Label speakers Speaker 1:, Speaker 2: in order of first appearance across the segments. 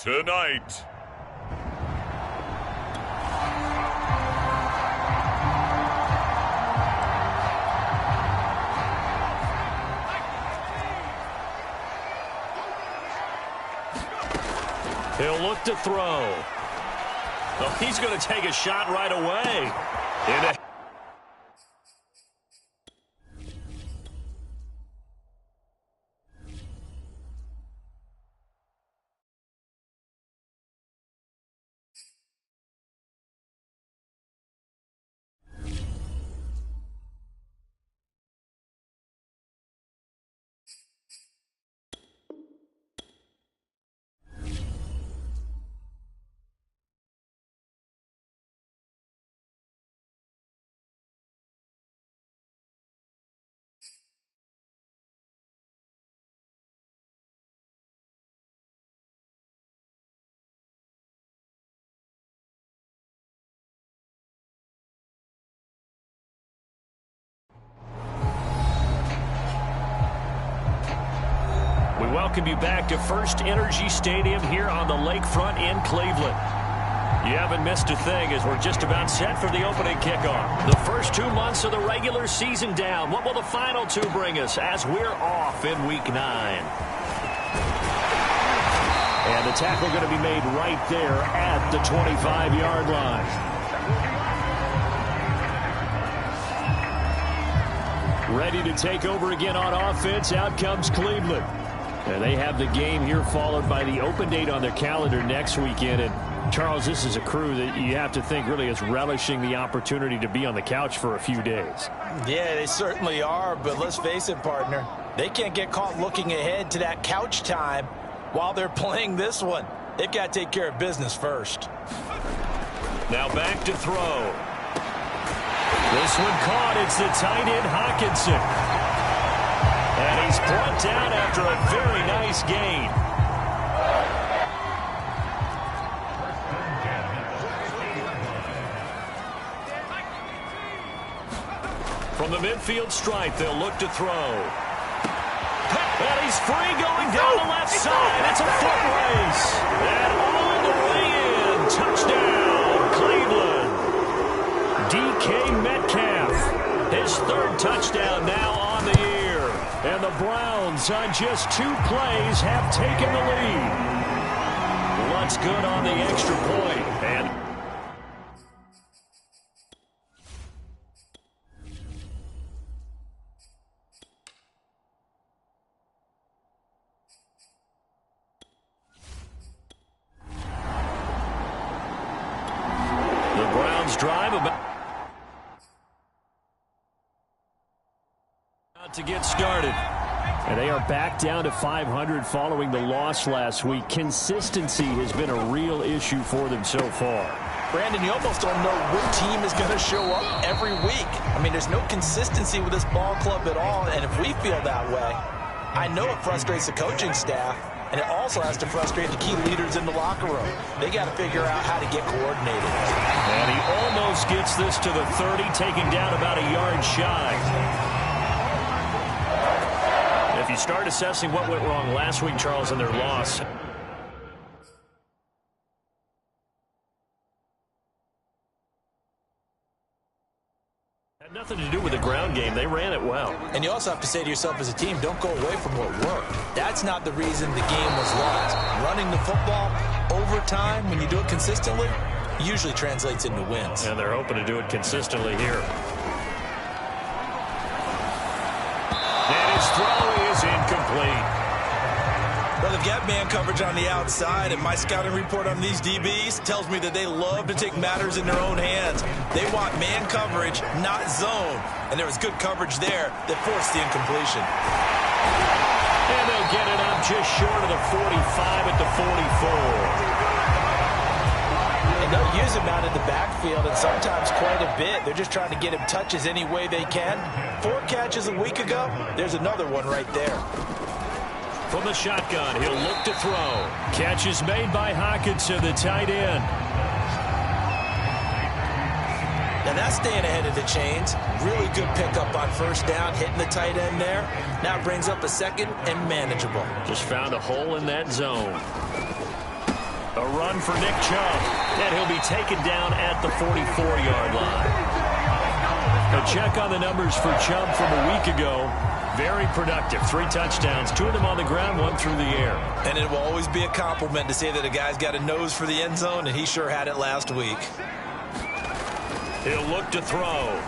Speaker 1: tonight.
Speaker 2: He'll look to throw. Oh, he's going to take a shot right away. We welcome you back to First Energy Stadium here on the lakefront in Cleveland. You haven't missed a thing as we're just about set for the opening kickoff. The first 2 months of the regular season down. What will the final 2 bring us as we're off in Week 9? And the tackle going to be made right there at the 25-yard line. Ready to take over again on offense. Out comes Cleveland. And they have the game here followed by the open date on their calendar next weekend. And Charles, this is a crew that you have to think really is relishing the opportunity to be on the couch for a few days.
Speaker 3: Yeah, they certainly are. But let's face it, partner, they can't get caught looking ahead to that couch time while they're playing this one. They've got to take care of business first.
Speaker 2: Now back to throw. This one caught. It's the tight end Hawkinson. And he's brought down after a very nice gain. From the midfield stripe, they'll look to throw. And he's free going down the left side. It's a foot race. And all the way in. Touchdown, Cleveland. DK Metcalf. His 3rd touchdown now on the year. And the Browns, on just 2 plays, have taken the lead. Looks good on the extra point. And the Browns drive about to get started. And they are back down to 500 following the loss last week. Consistency has been a real issue for them so far.
Speaker 3: Brandon, you almost don't know what team is going to show up every week. I mean, there's no consistency with this ball club at all, and if we feel that way, I know it frustrates the coaching staff, and it also has to frustrate the key leaders in the locker room. They got to figure out how to get coordinated.
Speaker 2: And he almost gets this to the 30, taking down about a yard shy. If you start assessing what went wrong last week, Charles, in their loss, had nothing to do with the ground game. They ran it well.
Speaker 3: And you also have to say to yourself as a team, don't go away from what worked. That's not the reason the game was lost. Running the football over time, when you do it consistently, usually translates into wins.
Speaker 2: And they're hoping to do it consistently here. And his throw is incomplete.
Speaker 3: Well, they've got man coverage on the outside, and my scouting report on these DBs tells me that they love to take matters in their own hands. They want man coverage, not zone. And there was good coverage there that forced the incompletion.
Speaker 2: And they'll get it up just short of the 45 at the 44.
Speaker 3: And they'll use him out in the backfield, and sometimes quite a bit. They're just trying to get him touches any way they can. 4 catches a week ago, there's another one right there.
Speaker 2: From the shotgun, he'll look to throw. Catch is made by Hawkinson, the tight end.
Speaker 3: Now that's staying ahead of the chains. Really good pickup on first down, hitting the tight end there. Now it brings up a second and manageable.
Speaker 2: Just found a hole in that zone. A run for Nick Chubb, and he'll be taken down at the 44-yard line. A check on the numbers for Chubb from a week ago. Very productive. 3 touchdowns, 2 of them on the ground, 1 through the air.
Speaker 3: And it will always be a compliment to say that a guy's got a nose for the end zone, and he sure had it last week.
Speaker 2: He'll look to throw.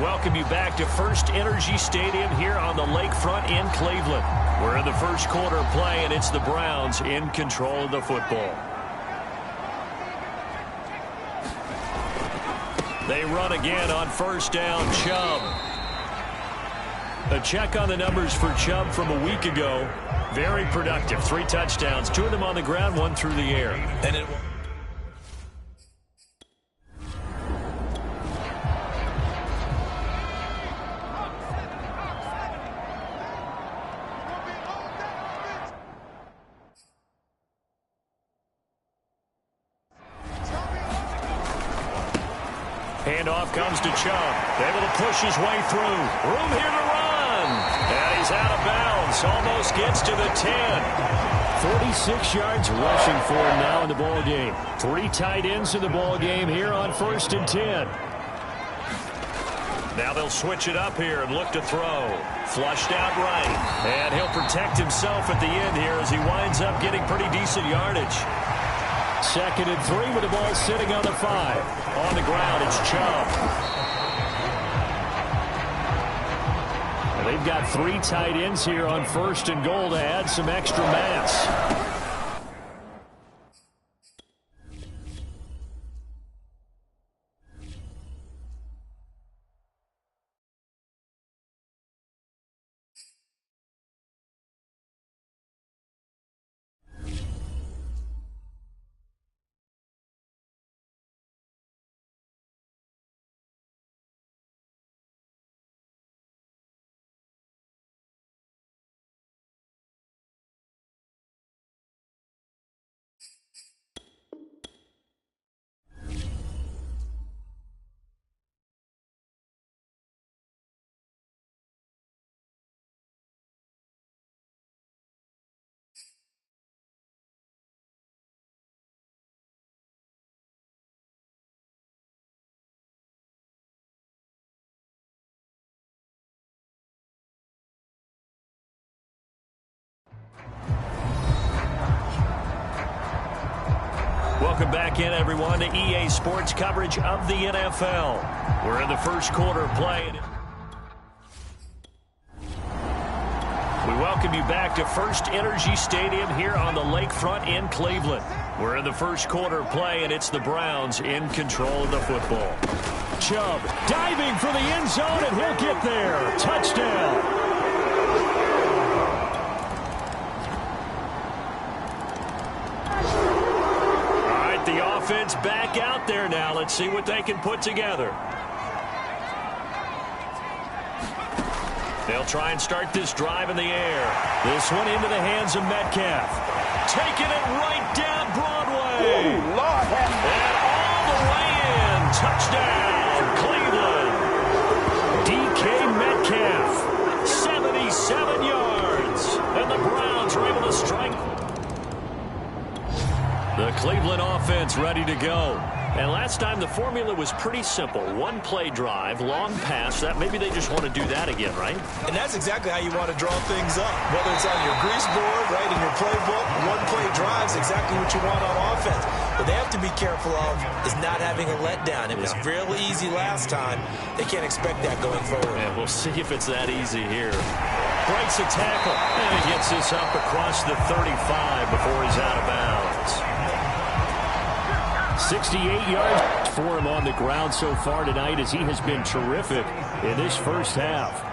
Speaker 2: Welcome you back to First Energy Stadium here on the lakefront in Cleveland. We're in the first quarter play, and it's the Browns in control of the football. They run again on first down. Chubb. A check on the numbers for Chubb from a week ago. Very productive. 3 touchdowns, 2 of them on the ground, 1 through the air.
Speaker 3: And it
Speaker 2: Handoff comes to Chubb. Able to push his way through. Room here to run. And he's out of bounds. Almost gets to the 10. 46 yards rushing for him now in the ball game. 3 tight ends in the ball game here on 1st and 10. Now they'll switch it up here and look to throw. Flushed out right. And he'll protect himself at the end here as he winds up getting pretty decent yardage. 2nd and 3 with the ball sitting on the 5. On the ground, it's Chubb. And they've got 3 tight ends here on 1st and goal to add some extra mass. Welcome back in, everyone, to EA Sports coverage of the NFL. We're in the first quarter play. We welcome you back to First Energy Stadium here on the lakefront in Cleveland. We're in the first quarter play, and it's the Browns in control of the football. Chubb diving for the end zone, and he'll get there. Touchdown. The offense back out there now. Let's see what they can put together. They'll try and start this drive in the air. This one into the hands of Metcalf. Taking it right down Broadway.
Speaker 1: Ooh, Lord,
Speaker 2: and all the way in. Touchdown, Cleveland. DK Metcalf, 77 yards. And the Browns are able to strike. The Cleveland offense ready to go. And last time the formula was pretty simple. 1-play drive, long pass. That maybe they just want to do that again, right?
Speaker 3: And that's exactly how you want to draw things up. Whether it's on your grease board, right, in your playbook, 1-play drive is exactly what you want on offense. What they have to be careful of is not having a letdown. It was real easy last time. They can't expect that going forward.
Speaker 2: And we'll see if it's that easy here. Breaks a tackle, and he gets this up across the 35 before he's out of bounds. 68 yards for him on the ground so far tonight, as he has been terrific in this first half.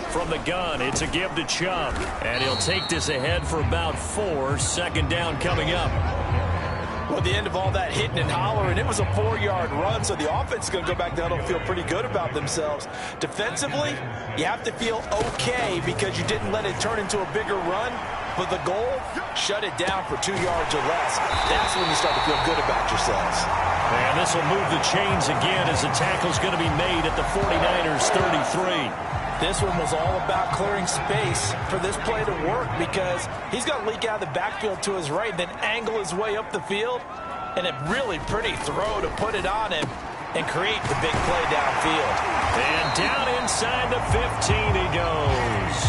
Speaker 2: From the gun, it's a give to Chubb, and he'll take this ahead for about 4. Second down coming up.
Speaker 3: Well, at the end of all that hitting and hollering, it was a 4-yard run, so the offense is going to go back down and feel pretty good about themselves. Defensively, you have to feel okay because you didn't let it turn into a bigger run. But the goal, shut it down for 2 yards or less. That's when you start to feel good about yourselves.
Speaker 2: And this will move the chains again as the tackle's going to be made at the 49ers 33.
Speaker 3: This one was all about clearing space for this play to work because he's going to leak out of the backfield to his right and then angle his way up the field. And a really pretty throw to put it on him and create the big play downfield.
Speaker 2: And down inside the 15 he goes.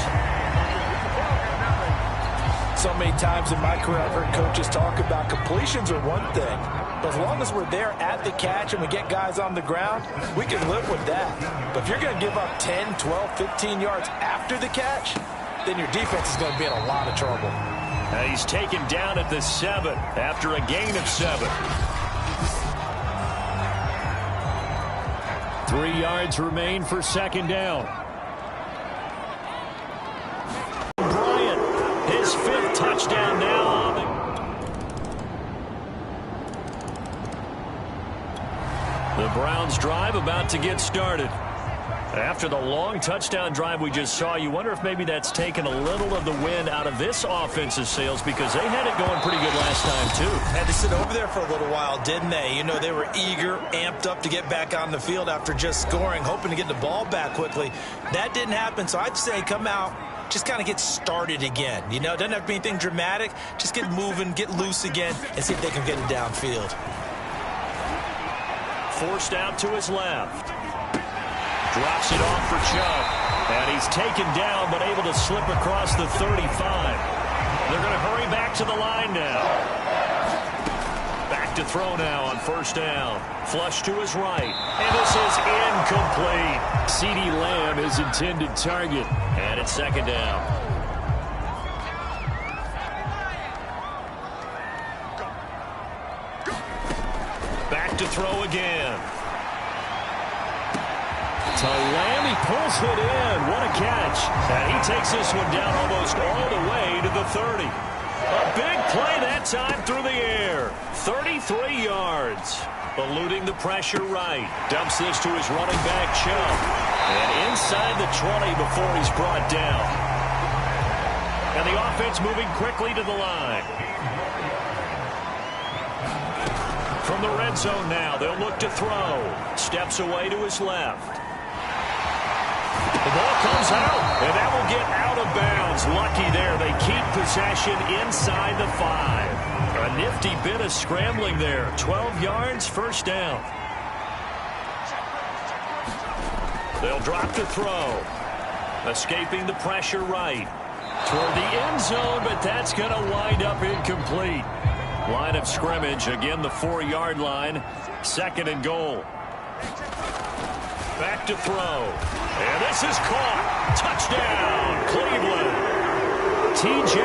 Speaker 3: So many times in my career I've heard coaches talk about completions are one thing. But as long as we're there at the catch and we get guys on the ground, we can live with that. But if you're going to give up 10, 12, 15 yards after the catch, then your defense is going to be in a lot of trouble.
Speaker 2: He's taken down at the 7 after a gain of 7. 3 yards remain for second down. Bryant, his 5th touchdown now on the Browns drive about to get started. After the long touchdown drive we just saw, you wonder if maybe that's taken a little of the wind out of this offensive sails, because they had it going pretty good last time too.
Speaker 3: Had to sit over there for a little while, didn't they? You know, they were eager, amped up to get back on the field after just scoring, hoping to get the ball back quickly. That didn't happen, so I'd say come out, just kind of get started again. You know, it doesn't have to be anything dramatic. Just get moving, get loose again, and see if they can get it downfield.
Speaker 2: Forced out to his left. Drops it off for Chubb. And he's taken down, but able to slip across the 35. They're going to hurry back to the line now. Back to throw now on first down. Flush to his right. And this is incomplete. CeeDee Lamb, his intended target. And it's second down. Back to throw again. To Lamb, he pulls it in. What a catch. And he takes this one down almost all the way to the 30. A big play that time through the air. 33 yards. Eluding the pressure right. Dumps this to his running back, Chubb. And inside the 20 before he's brought down. And the offense moving quickly to the line. From the red zone now, they'll look to throw. Steps away to his left. The ball comes out, and that will get out of bounds. Lucky there. They keep possession inside the 5. A nifty bit of scrambling there. 12 yards, first down. They'll drop to throw. Escaping the pressure right. Toward the end zone, but that's going to wind up incomplete. Line of scrimmage, again the 4-yard line. Second and goal. Back to throw. And this is caught. Touchdown, Cleveland. TJ.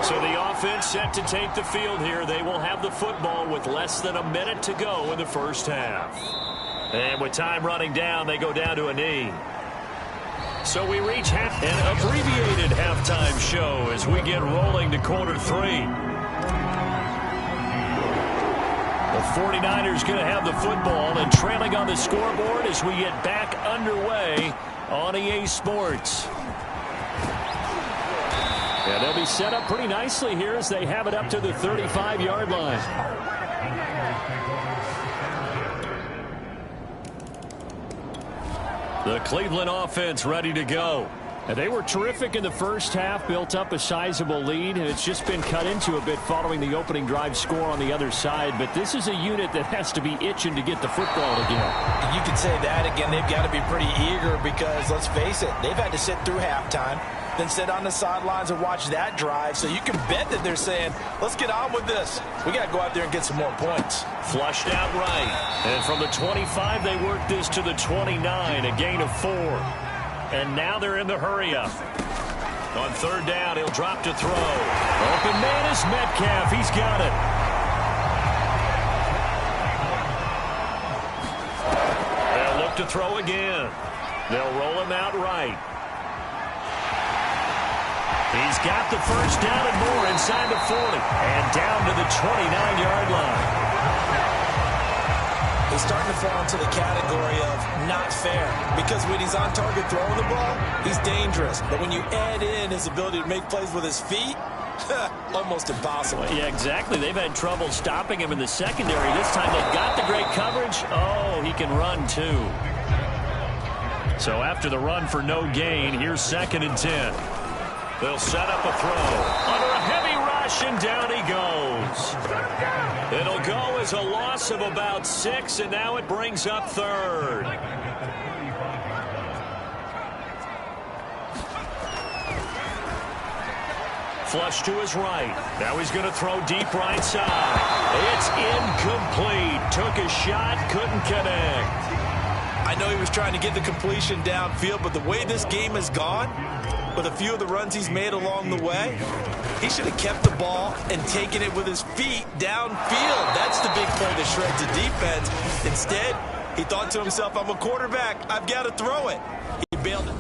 Speaker 2: So the offense set to take the field here. They will have the football with less than a minute to go in the first half. And with time running down, they go down to a knee. So we reach an abbreviated halftime show as we get rolling to quarter 3. The 49ers going to have the football and trailing on the scoreboard as we get back underway on EA Sports. And they'll be set up pretty nicely here as they have it up to the 35-yard line. The Cleveland offense ready to go. And they were terrific in the first half, built up a sizable lead, and it's just been cut into a bit following the opening drive score on the other side. But this is a unit that has to be itching to get the football again.
Speaker 3: You could say that again. They've got to be pretty eager because, let's face it, they've had to sit through halftime, then sit on the sidelines and watch that drive. So you can bet that they're saying, let's get on with this. We got to go out there and get some more points.
Speaker 2: Flushed out right. And from the 25, they work this to the 29, a gain of 4. And now they're in the hurry-up. On third down, he'll drop to throw. Open man is Metcalf. He's got it. They'll look to throw again. They'll roll him out right. He's got the first down and more inside the 40. And down to the 29-yard line.
Speaker 3: He's starting to fall into the category of not fair, because when he's on target throwing the ball, he's dangerous. But when you add in his ability to make plays with his feet, almost impossible.
Speaker 2: Yeah, exactly. They've had trouble stopping him in the secondary. This time they've got the great coverage. Oh, he can run too. So after the run for no gain, here's 2nd and 10. They'll set up a throw. Under a heavy rush, and down he goes. It'll go as a loss of about 6, and now it brings up 3rd. Flush to his right. Now he's going to throw deep right side. It's incomplete. Took a shot, couldn't connect.
Speaker 3: I know he was trying to get the completion downfield, but the way this game has gone, with a few of the runs he's made along the way, he should have kept the ball and taken it with his feet downfield. That's the big play that shreds the defense. Instead, he thought to himself, I'm a quarterback. I've got to throw it. He bailed it.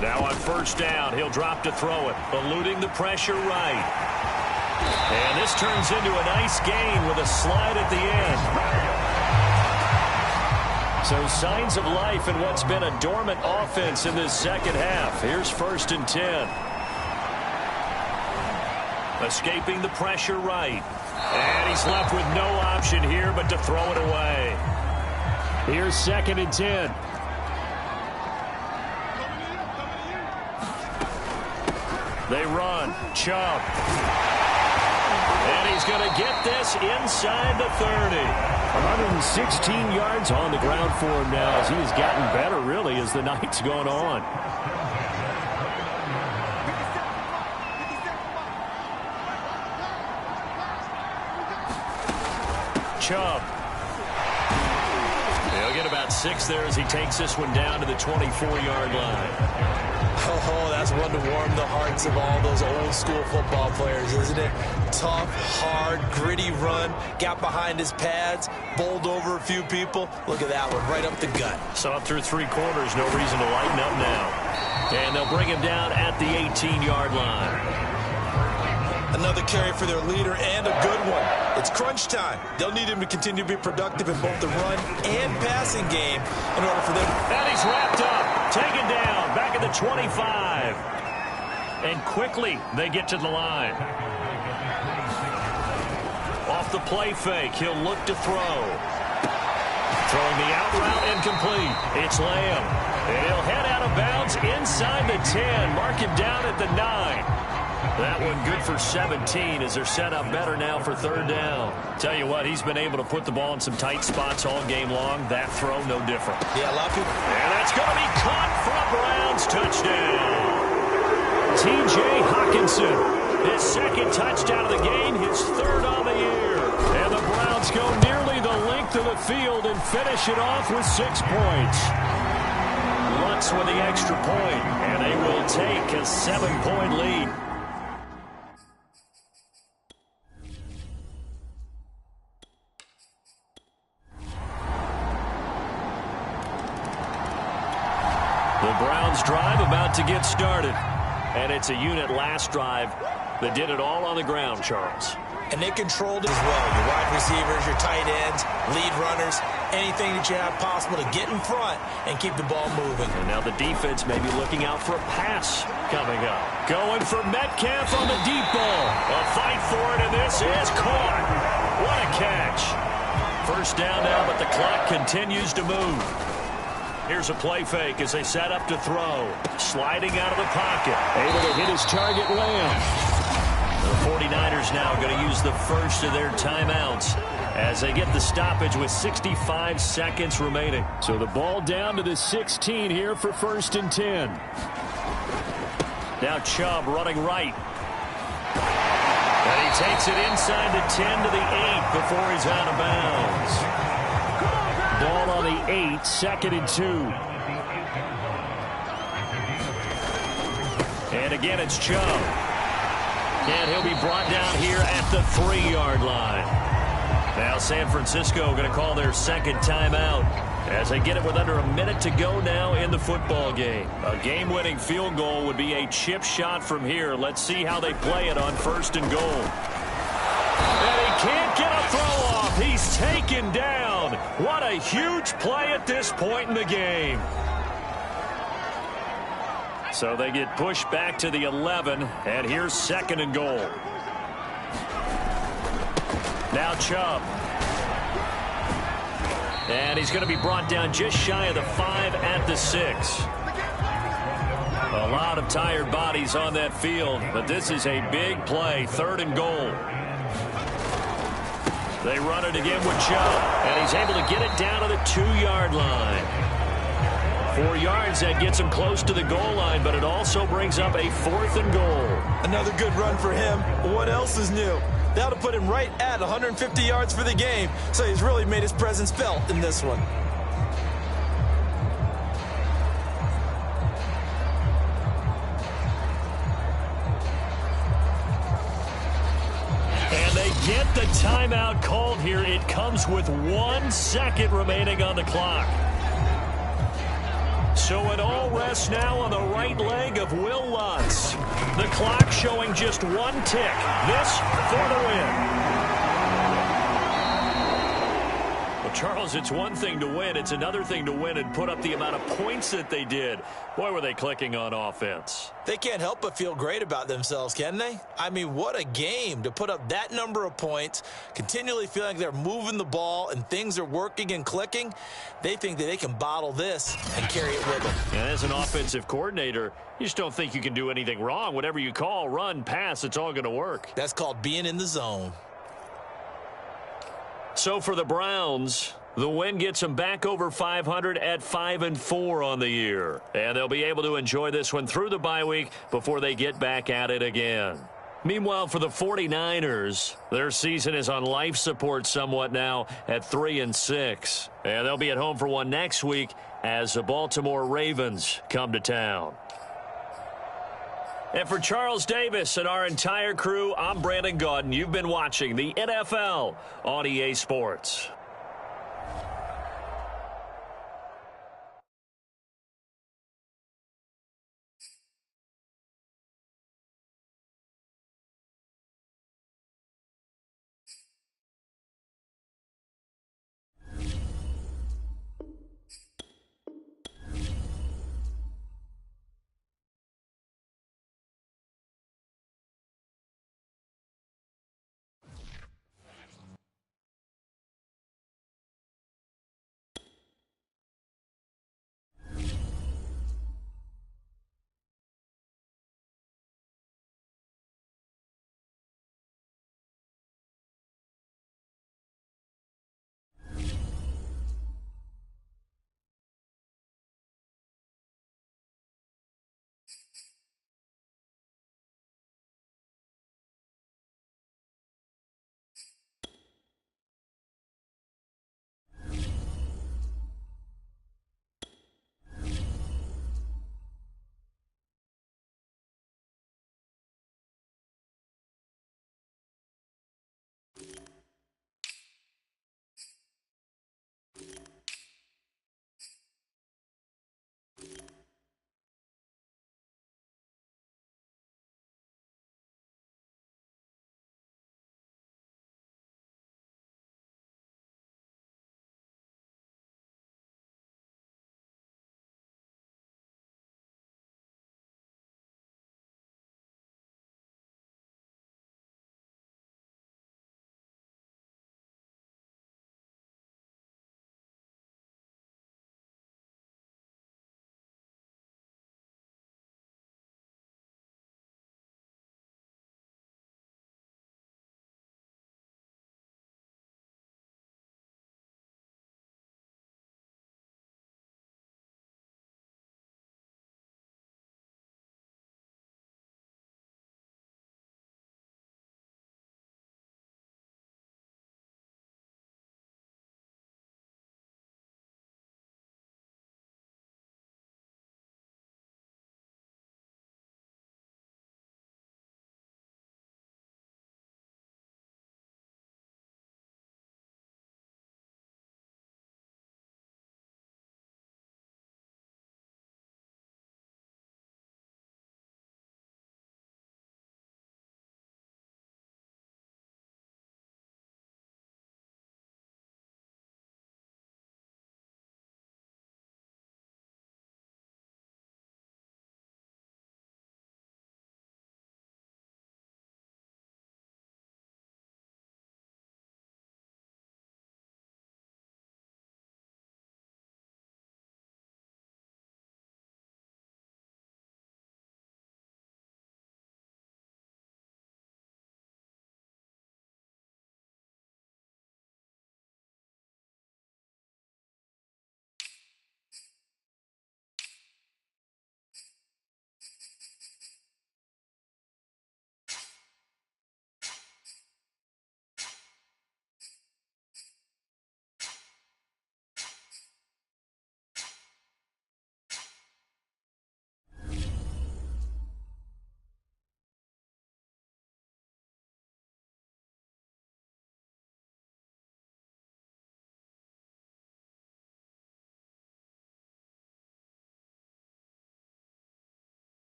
Speaker 2: Now on first down, he'll drop to throw it, eluding the pressure right. And this turns into a nice gain with a slide at the end. So signs of life in what's been a dormant offense in this second half. Here's 1st and 10. Escaping the pressure right. And he's left with no option here but to throw it away. Here's 2nd and 10. They run. Chubb. And he's going to get this inside the 30. 116 yards on the ground for him now as he has gotten better, really, as the night's gone on. Chubb. He'll get about 6 there as he takes this one down to the 24-yard line.
Speaker 3: Oh, that's one to warm the hearts of all those old school football players, isn't it? Tough, hard, gritty run, got behind his pads, bowled over a few people. Look at that one, right up the gut.
Speaker 2: Saw it through 3 quarters, no reason to lighten up now. And they'll bring him down at the 18-yard line.
Speaker 3: Another carry for their leader and a good one. It's crunch time. They'll need him to continue to be productive in both the run and passing game in order for them.
Speaker 2: And he's wrapped up, taken down, back at the 25. And quickly they get to the line. Off the play fake, he'll look to throw. Throwing the out route incomplete. It's Lamb. And he'll head out of bounds inside the 10. Mark him down at the 9. That one good for 17 as they're set up better now for 3rd down. Tell you what, he's been able to put the ball in some tight spots all game long. That throw, no different.
Speaker 3: Yeah, a lot of people.
Speaker 2: And that's going to be caught for a Browns touchdown. T.J. Hawkinson, his 2nd touchdown of the game, his 3rd on the year. And the Browns go nearly the length of the field and finish it off with 6 points. connects with the extra point, and they will take a 7-point lead. The Browns drive about to get started. And it's a unit last drive that did it all on the ground, Charles.
Speaker 3: And they controlled it as well. Your wide receivers, your tight ends, lead runners, anything that you have possible to get in front and keep the ball moving.
Speaker 2: And now the defense may be looking out for a pass coming up. Going for Metcalf on the deep ball. A fight for it, and this is caught. What a catch. First down now, but the clock continues to move. Here's a play fake as they set up to throw. Sliding out of the pocket. Able to hit his target, Lamb. The 49ers now going to use the first of their timeouts as they get the stoppage with 65 seconds remaining. So the ball down to the 16 here for 1st and 10. Now Chubb running right. And he takes it inside the 10 to the 8 before he's out of bounds. Ball on the 8, 2nd and 2. And again, it's Chubb. And he'll be brought down here at the 3-yard line. Now San Francisco going to call their second timeout as they get it with under a minute to go now in the football game. A game-winning field goal would be a chip shot from here. Let's see how they play it on 1st and goal. And he can't get a throw off. He's taken down. What a huge play at this point in the game. So they get pushed back to the 11, and here's 2nd and goal. Now Chubb. And he's going to be brought down just shy of the 5 at the 6. A lot of tired bodies on that field, but this is a big play, 3rd and goal. They run it again with Chubb, and he's able to get it down to the 2-yard line. 4 yards, that gets him close to the goal line, but it also brings up a 4th and goal.
Speaker 3: Another good run for him. What else is new? That'll put him right at 150 yards for the game, so he's really made his presence felt in this one.
Speaker 2: And they get the timeout called here. It comes with 1 second remaining on the clock. So it all rests now on the right leg of Will Lutz. The clock showing just 1 tick. This for the win. Well, Charles, it's one thing to win. It's another thing to win and put up the amount of points that they did. Boy, were they clicking on offense.
Speaker 3: They can't help but feel great about themselves, can they? I mean, what a game to put up that number of points, continually feeling like they're moving the ball and things are working and clicking. They think that they can bottle this and carry it with them.
Speaker 2: And as an offensive coordinator, you just don't think you can do anything wrong. Whatever you call, run, pass, it's all going to work.
Speaker 3: That's called being in the zone.
Speaker 2: So for the Browns, the win gets them back over 500 at 5-4 on the year. And they'll be able to enjoy this one through the bye week before they get back at it again. Meanwhile, for the 49ers, their season is on life support somewhat now at 3-6. And they'll be at home for one next week as the Baltimore Ravens come to town. And for Charles Davis and our entire crew, I'm Brandon Gaudin. You've been watching the NFL on EA Sports.